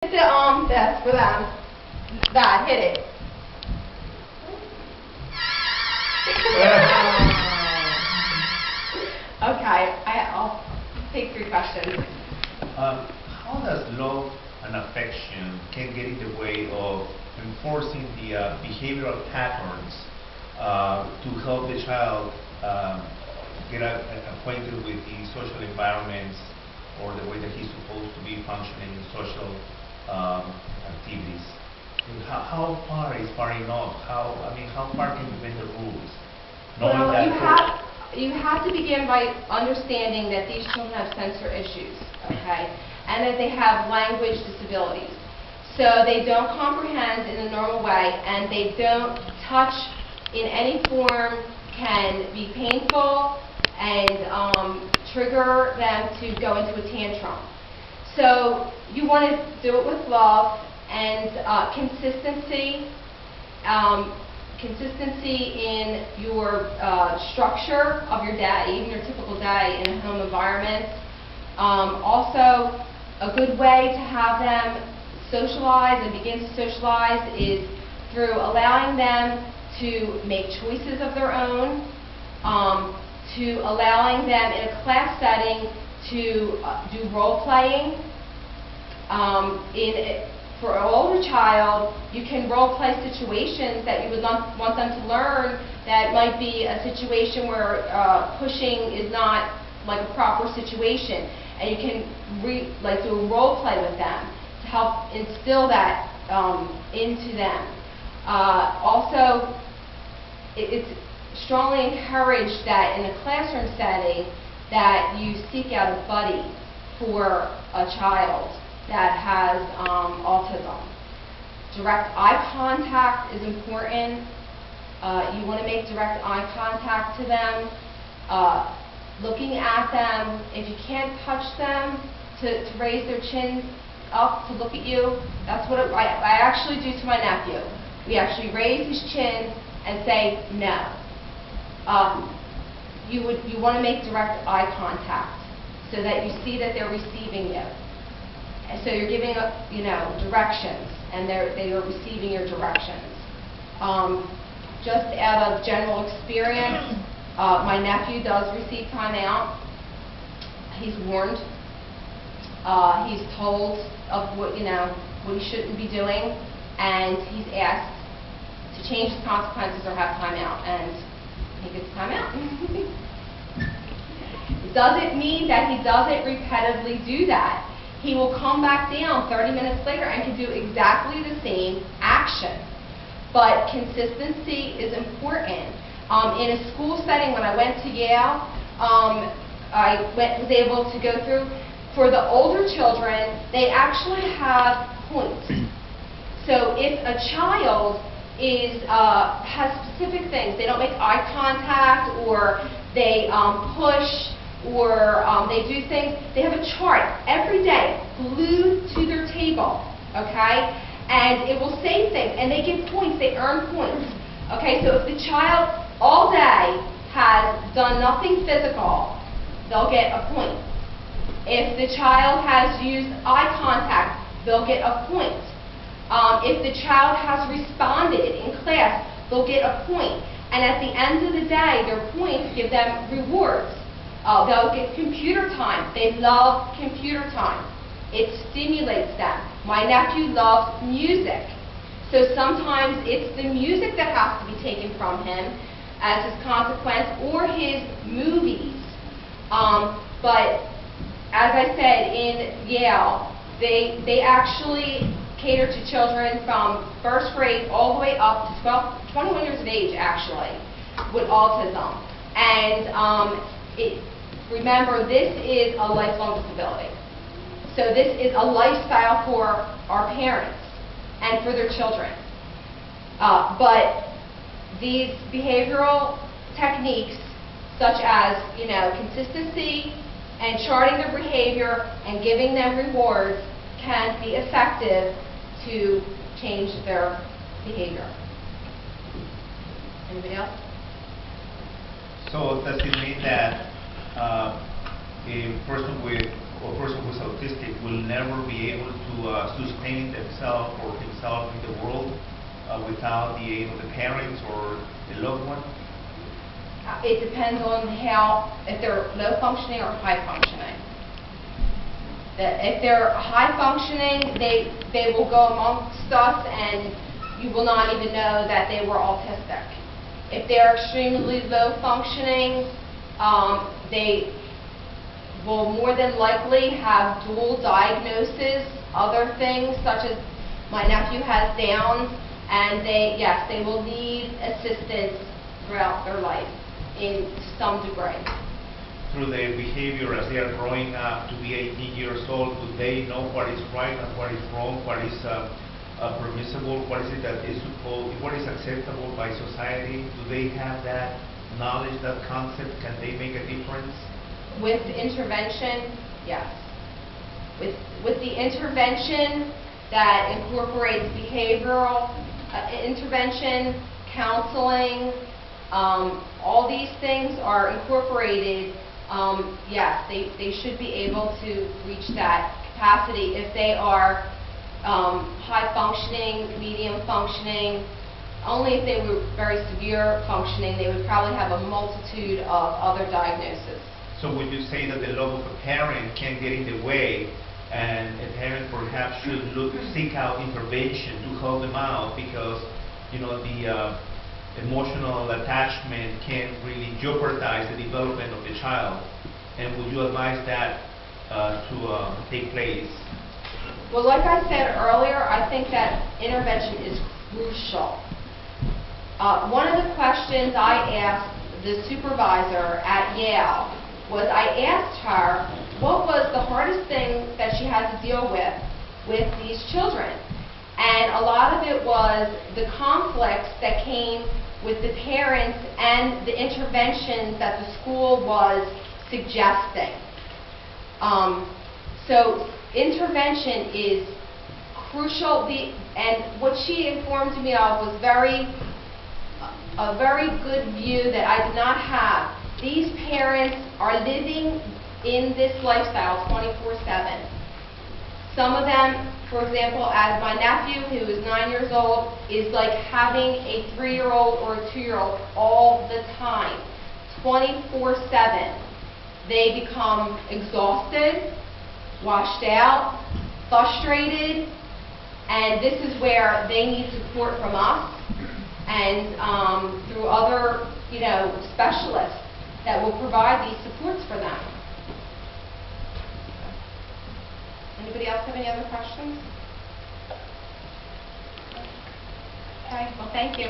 Hit the arm test for them. That, hit it. Okay, I'll take 3 questions. How does love and affection can get in the way of enforcing the behavioral patterns to help the child get acquainted with the social environments or the way that he's supposed to be functioning in social activities? And how far is far enough? How far can you bend the rules? Well, you have to begin by understanding that these children have sensor issues, okay, and that they have language disabilities. So they don't comprehend in a normal way, and they don't touch in any form can be painful and trigger them to go into a tantrum. So you want to do it with love and consistency. Consistency in your structure of your day, even your typical day in a home environment. Also, a good way to have them socialize and begin to socialize is through allowing them to make choices of their own, to allowing them in a class setting to do role playing. For an older child, you can role play situations that you would want them to learn that might be a situation where pushing is not like a proper situation, and you can do a role play with them to help instill that into them. Also, it's strongly encouraged that in a classroom setting that you seek out a buddy for a child that has autism. Direct eye contact is important. You want to make direct eye contact to them, looking at them. If you can't touch them, to raise their chin up to look at you. That's what I actually do to my nephew. We actually raise his chin and say no. You want to make direct eye contact so that you see that they're receiving you. And so you're giving directions, and they are receiving your directions. Just out of general experience, my nephew does receive time out. He's warned. He's told of what he shouldn't be doing, and he's asked to change his consequences or have time out, and he gets time out. It doesn't mean that he doesn't repetitively do that. He will come back down 30 minutes later and can do exactly the same action. But consistency is important. In a school setting, when I went to Yale, I was able to go through, for the older children, they actually have points. So if a child has specific things, they don't make eye contact, or they push, or they do things, they have a chart every day glued to their table, okay? And it will say things, and they get points, they earn points. Okay, so if the child all day has done nothing physical, they'll get a point. If the child has used eye contact, they'll get a point. If the child has responded in class, they'll get a point. And at the end of the day, their points give them rewards. They'll get computer time. They love computer time. It stimulates them. My nephew loves music. So sometimes it's the music that has to be taken from him as his consequence, or his movies. But as I said, in Yale, they actually cater to children from 1st grade all the way up to 21 years of age, actually, with autism. And remember, this is a lifelong disability. So this is a lifestyle for our parents and for their children. But these behavioral techniques, such as consistency and charting their behavior and giving them rewards, can be effective to change their behavior. Anybody else? So does it mean that a person with or a person who's autistic will never be able to sustain themselves or himself in the world without the aid of the parents or the loved one? It depends on if they're low functioning or high functioning. If they're high functioning, they will go amongst us and you will not even know that they were autistic. If they're extremely low functioning, they will more than likely have dual diagnoses, other things such as my nephew has Downs, and they will need assistance throughout their life in some degree. Through their behavior as they are growing up to be 18 years old, do they know what is right and what is wrong, what is permissible, what is it that is supposed, what is acceptable by society? Do they have that knowledge, that concept? Can they make a difference? With intervention, yes. With the intervention that incorporates behavioral intervention, counseling, all these things are incorporated. Yes, they should be able to reach that capacity if they are high functioning, medium functioning. Only if they were very severe functioning, they would probably have a multitude of other diagnoses. So would you say that the love of a parent can get in the way, and a parent perhaps should seek out intervention to help them out, because the emotional attachment can really jeopardize the development of the child? And would you advise that to take place? Well, like I said earlier, I think that intervention is crucial. One of the questions I asked the supervisor at Yale was, I asked her what was the hardest thing that she had to deal with these children. And a lot of it was the conflicts that came with the parents and the interventions that the school was suggesting. So intervention is crucial, and what she informed me of was a very good view that I did not have. These parents are living in this lifestyle 24/7. Some of them, for example, as my nephew, who is 9 years old, is like having a 3-year-old or a 2-year-old all the time, 24/7. They become exhausted, washed out, frustrated, and this is where they need support from us and through other, specialists that will provide these supports for them. Anybody else have any other questions? Okay, well, thank you.